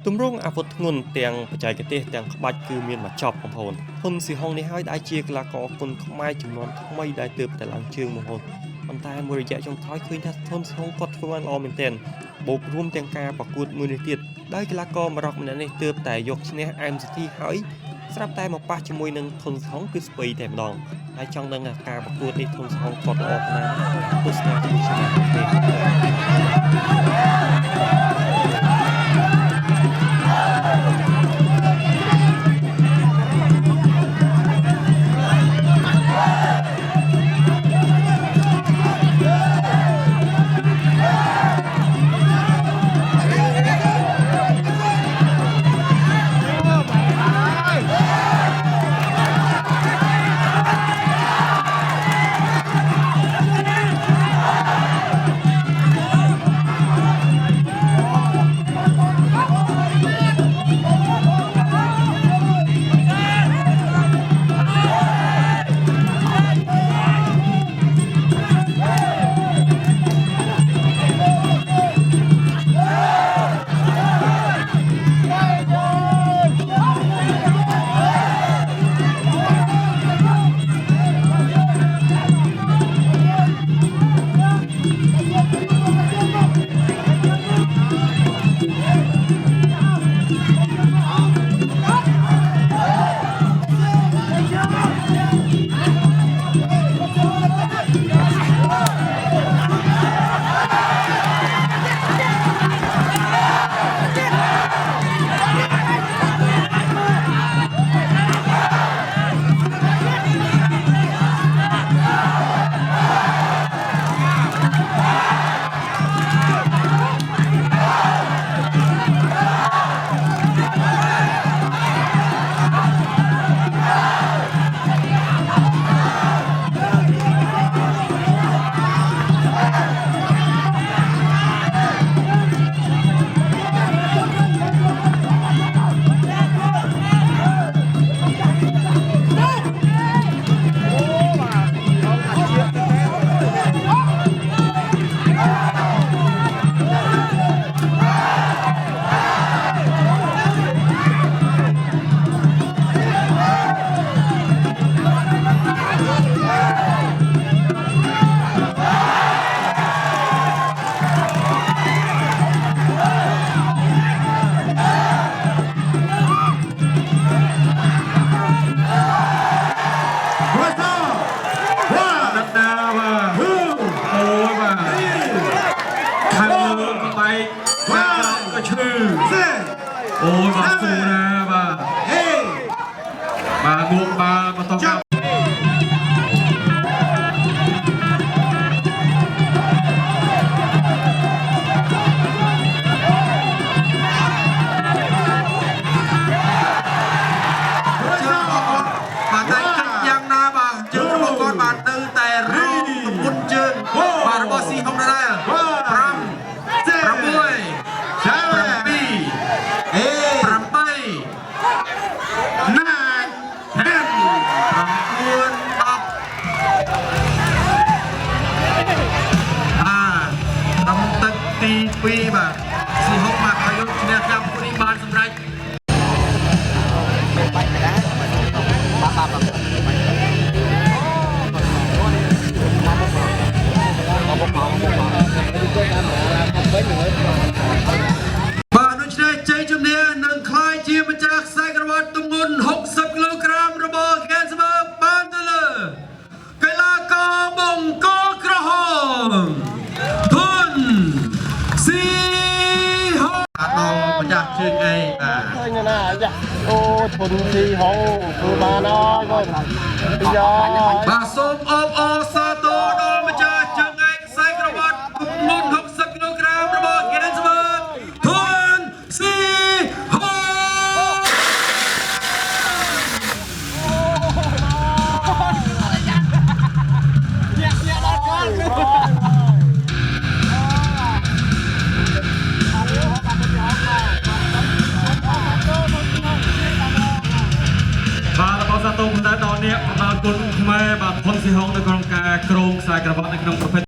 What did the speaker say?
ตุ้มรุ่งอาวุธงุนเตียงปัจจัยกเตะเตียงขบัดคือเมียนมาจอบของพลทุนสีห้องในห้อยได้เชียกลากอคนขมายจำนวนไม่ได้เติบแต่หลังเชิงมงคลมันตายบริยะจงท้อยคืนทัศทุนสีห้องกดฟังรอเมนเทนบุกร่วมเตียงกาประกวดมือนิติดได้กลากอมารอกมันในเติบแต่ยกชนะไอมซิตี้ห้อยสลับแต่มาปะจมวยหนึ่งทุนสีห้องคือสเปย์แต่ดองไอจังดังการประกวดในทุนสีห้องกดออกนะตุสนาที่ชนะโอ้ยมาสู้นะมาเฮ้มาบวกมาต้องการมาใจยังนาบางจึงระบบก้อนบาดตื้อแต่รอมุนจึงบาดระบบสีทองได้พรำพรำมวยพรำปีพรำไปนานแน่นพรำควรตับรำตึกตีปีแบบสีหกมาอายุชนะยังคนนี้บานสำเร็จบานุชได้ใจจุ่มเนียนังคลายเชียร์มาจากสายกระวัดตุ้งมุน60 กิโลกรัมระเบิดแกนสมบานตะเลไกลากอบงกอกระหองทุนสีหงตองมาจากเชียงไงเคยนะจ้ะโอ้ทุนสีหงคือมาน้อยก็ยาบาสมอบอซาโตโดมาจากเชียงไงสายกระวัดตุ้งมุน60 กิโลกรัมระเบิดแกนสมทุนสีหงตรงนั้นตอนนี้ประมาณคนแม่แบบคนสีห้องในกรงกาโครงสายกระบอกในกรงประเภท